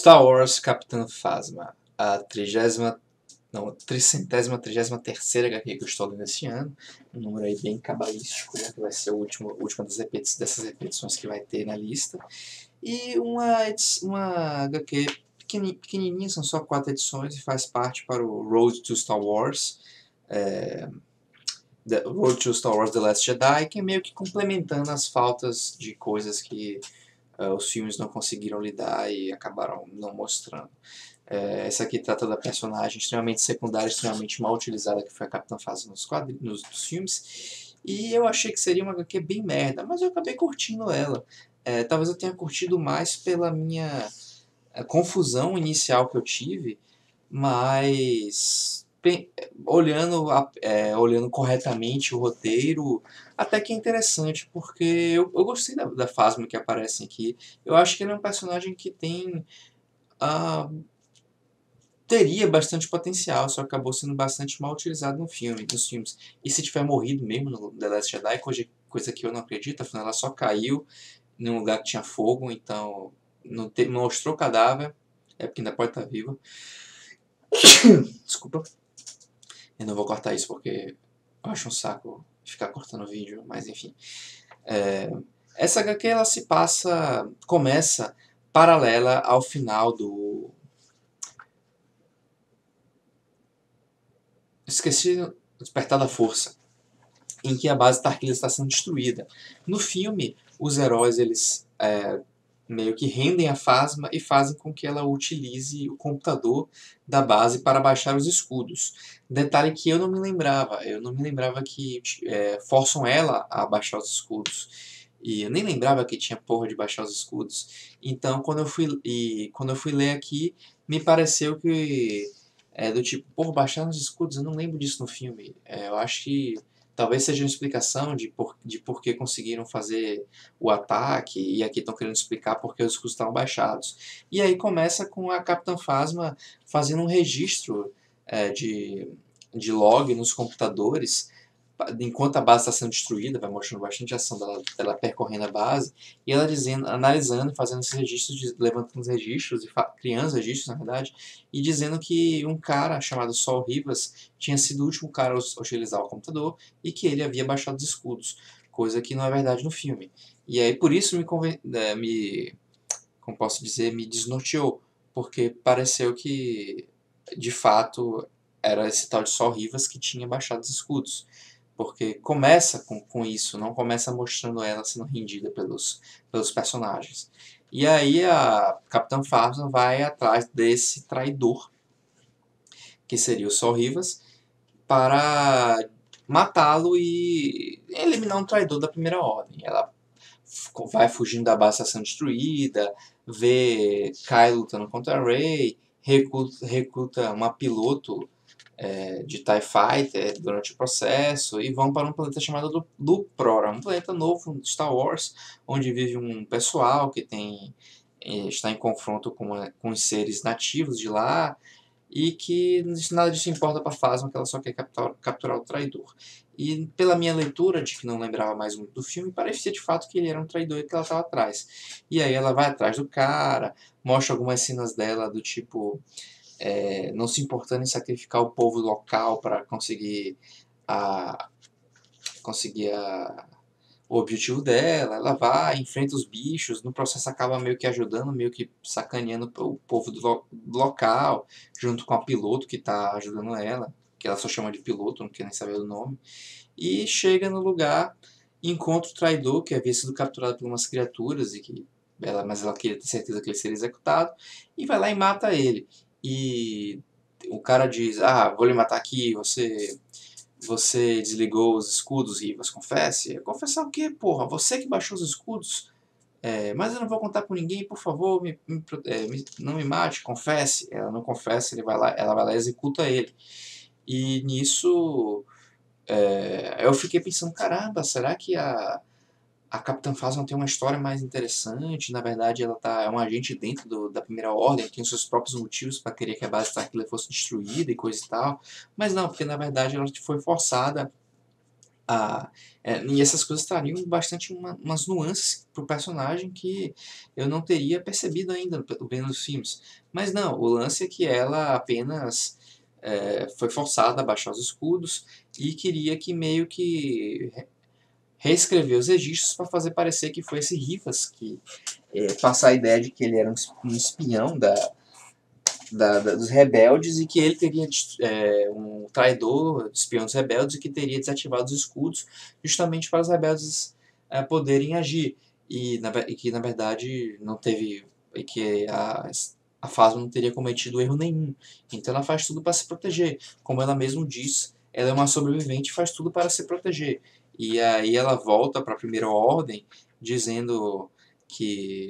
Star Wars Capitã Phasma, a 30ª, não, 333ª HQ que eu estou lendo esse ano, um número aí bem cabalístico, né, que vai ser a última dessas repetições que vai ter na lista, e uma HQ pequenininha, são só 4 edições e faz parte para o Road to Star Wars, Road to Star Wars The Last Jedi, que é meio que complementando as faltas de coisas que os filmes não conseguiram lidar e acabaram não mostrando. Essa aqui trata da personagem extremamente secundária, extremamente mal utilizada, que foi a Capitã Phasma nos filmes. E eu achei que seria uma HQ bem merda, mas eu acabei curtindo ela. Talvez eu tenha curtido mais pela minha confusão inicial que eu tive, mas olhando corretamente o roteiro, até que é interessante, porque eu gostei da Phasma que aparece aqui. Eu acho que ele é um personagem que teria bastante potencial, só acabou sendo bastante mal utilizado nos filmes. E se tiver morrido mesmo no The Last Jedi, coisa que eu não acredito, afinal ela só caiu num lugar que tinha fogo, então não mostrou cadáver, porque ainda pode estar viva. Desculpa. Eu não vou cortar isso porque eu acho um saco ficar cortando vídeo, mas enfim. Essa HQ ela começa paralela ao final do... Esqueci o Despertar da Força, em que a base Tarkila está sendo destruída. No filme, os heróis eles meio que rendem a Phasma e fazem com que ela utilize o computador da base para baixar os escudos. Detalhe que eu não me lembrava que forçam ela a baixar os escudos. E eu nem lembrava que tinha porra de baixar os escudos. Então, quando eu fui ler aqui, me pareceu que do tipo, porra, baixar os escudos, eu não lembro disso no filme. Eu acho que talvez seja uma explicação de por que conseguiram fazer o ataque, e aqui estão querendo explicar porque os escudos estavam baixados. E aí começa com a Capitã Phasma fazendo um registro de log nos computadores, enquanto a base está sendo destruída, vai mostrando bastante ação dela percorrendo a base, e ela analisando, fazendo esses registros, levantando os registros, criando os registros, na verdade, e dizendo que um cara chamado Sol Rivas tinha sido o último cara a utilizar o computador e que ele havia baixado os escudos, coisa que não é verdade no filme. E aí por isso como posso dizer, me desnorteou, porque pareceu que de fato era esse tal de Sol Rivas que tinha baixado os escudos. Porque começa com isso, não começa mostrando ela sendo rendida pelos personagens. E aí a Capitã Phasma vai atrás desse traidor, que seria o Sol Rivas, para matá-lo e eliminar um traidor da primeira ordem. Ela vai fugindo da base sendo destruída, vê Kylo lutando contra a Rey, recruta uma piloto de TIE Fighter durante o processo e vão para um planeta chamado Luprora, um planeta novo de Star Wars, onde vive um pessoal que está em confronto com os seres nativos de lá e que nada disso importa para a Phasma, que ela só quer capturar o traidor. E pela minha leitura, de que não lembrava mais muito do filme, parecia de fato que ele era um traidor e que ela estava atrás. E aí ela vai atrás do cara, mostra algumas cenas dela do tipo não se importando em sacrificar o povo local para conseguir o objetivo dela. Ela vai, enfrenta os bichos, no processo acaba meio que ajudando, meio que sacaneando o povo do local, junto com a piloto que está ajudando ela, que ela só chama de piloto, não quer nem saber o nome. E chega no lugar, encontra o traidor, que havia sido capturado por umas criaturas, mas ela queria ter certeza que ele seria executado, e vai lá e mata ele. E o cara diz, vou lhe matar aqui, você desligou os escudos, Rivas, confesse. Confessar o quê, porra? Você que baixou os escudos? Mas eu não vou contar com ninguém, por favor, não me mate, confesse. Ela não confessa, ela vai lá e executa ele. E nisso eu fiquei pensando, caramba, será que a Capitã Phasma tem uma história mais interessante? Na verdade, ela é um agente dentro da Primeira Ordem, tem os seus próprios motivos para querer que a base Starkiller fosse destruída e coisa e tal. Mas não, porque na verdade ela foi forçada E essas coisas trariam bastante umas nuances pro personagem que eu não teria percebido ainda vendo os filmes. Mas não, o lance é que ela apenas foi forçada a baixar os escudos e queria que meio que reescrever os registros para fazer parecer que foi esse Rivas que passar a ideia de que ele era um espião dos rebeldes e que ele teria um traidor, espião dos rebeldes, e que teria desativado os escudos justamente para os rebeldes poderem agir. E que, na verdade, não teve. E que a Phasma não teria cometido erro nenhum. Então ela faz tudo para se proteger. Como ela mesmo diz, ela é uma sobrevivente e faz tudo para se proteger. E aí ela volta para a Primeira Ordem dizendo que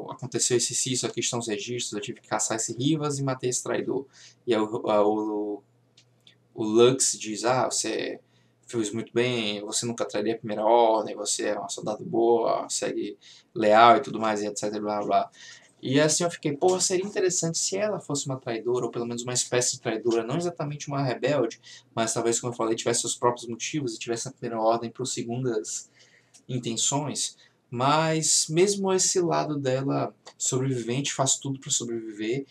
aconteceu isso, aqui estão os registros, eu tive que caçar esse Rivas e matei esse traidor. E aí o Lux diz, você fez muito bem, você nunca trairia a Primeira Ordem, você é uma soldado boa, segue leal e tudo mais, e etc, blá blá. E assim eu fiquei, porra, seria interessante se ela fosse uma traidora, ou pelo menos uma espécie de traidora, não exatamente uma rebelde, mas talvez, como eu falei, tivesse seus próprios motivos e tivesse a Primeira Ordem por segundas intenções, mas mesmo esse lado dela sobrevivente, faz tudo para sobreviver,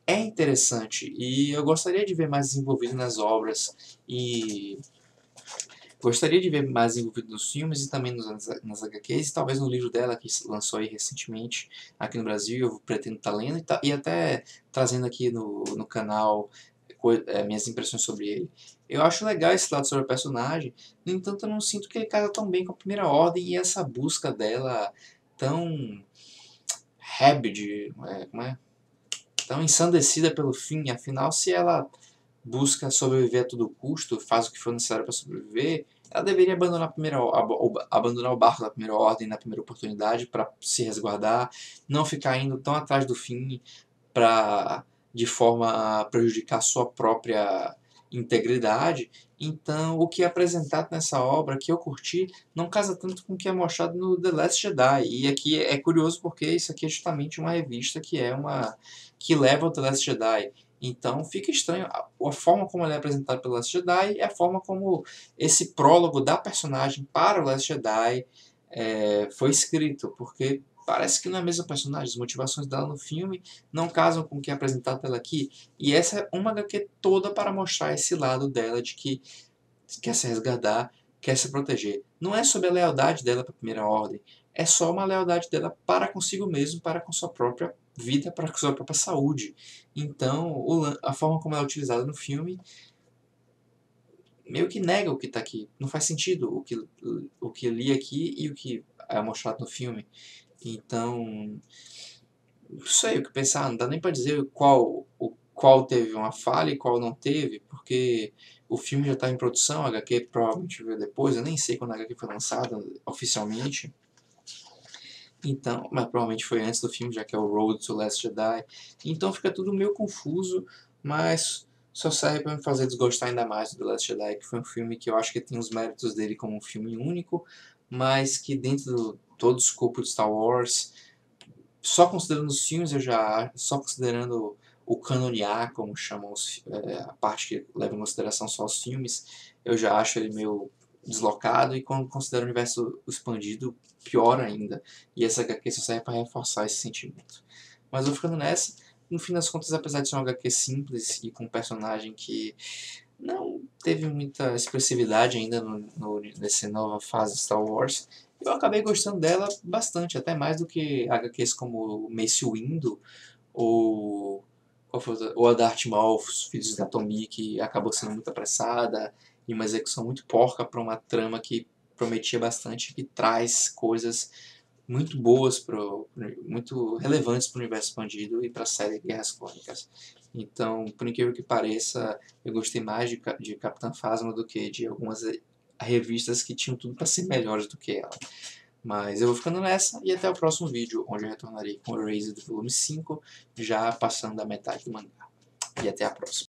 é interessante e eu gostaria de ver mais desenvolvido nas obras e gostaria de ver mais envolvido nos filmes e também nas HQs, e talvez no livro dela que lançou aí recentemente aqui no Brasil, eu pretendo estar lendo e até trazendo aqui no canal minhas impressões sobre ele. Eu acho legal esse lado sobre o personagem, no entanto eu não sinto que ele casa tão bem com a Primeira Ordem e essa busca dela tão rabid, como é? Tão ensandecida pelo fim, afinal se ela busca sobreviver a todo custo, faz o que for necessário para sobreviver, ela deveria abandonar o barco da Primeira Ordem na primeira oportunidade para se resguardar, não ficar indo tão atrás do fim para de forma a prejudicar sua própria integridade. Então, o que é apresentado nessa obra que eu curti não casa tanto com o que é mostrado no The Last Jedi. E aqui é curioso porque isso aqui é justamente uma revista que leva ao The Last Jedi. Então fica estranho a forma como ele é apresentado pelo Last Jedi e a forma como esse prólogo da personagem para o Last Jedi foi escrito, porque parece que não é a mesma personagem, as motivações dela no filme não casam com o que é apresentado dela aqui. E essa é uma HQ toda para mostrar esse lado dela de que quer se resguardar, quer se proteger. Não é sobre a lealdade dela para a Primeira Ordem, é só uma lealdade dela para consigo mesmo, para com sua própria vida, para com sua própria saúde. Então, a forma como ela é utilizada no filme meio que nega o que está aqui. Não faz sentido o que eu li aqui e o que é mostrado no filme. Então, não sei o que pensar, não dá nem para dizer qual teve uma falha e qual não teve, porque o filme já está em produção, a HQ provavelmente veio depois, eu nem sei quando a HQ foi lançada oficialmente. Então, mas provavelmente foi antes do filme, já que é o Road to Last Jedi. Então fica tudo meio confuso, mas só serve para me fazer desgostar ainda mais do The Last Jedi, que foi um filme que eu acho que tem os méritos dele como um filme único, mas que dentro do todo o escopo de Star Wars, só considerando os filmes, só considerando o cânone A, como chamam a parte que leva em consideração só os filmes, eu já acho ele meio deslocado, e quando considero o universo expandido, pior ainda. E essa HQ só serve para reforçar esse sentimento. Mas eu vou ficando nessa. No fim das contas, apesar de ser uma HQ simples e com um personagem que não teve muita expressividade ainda nessa nova fase de Star Wars, eu acabei gostando dela bastante, até mais do que HQs como Mace Windu ou, ou a Darth Maul, Os Filhos da Tomie, que acabou sendo muito apressada e uma execução muito porca para uma trama que prometia bastante, que traz coisas muito boas, muito relevantes para o universo expandido e para a série Guerras Clônicas. Então, por incrível que pareça, eu gostei mais de Capitã Phasma do que de algumas revistas que tinham tudo para ser melhores do que ela. Mas eu vou ficando nessa e até o próximo vídeo, onde eu retornarei com o Erased volume 5, já passando da metade do mangá. E até a próxima.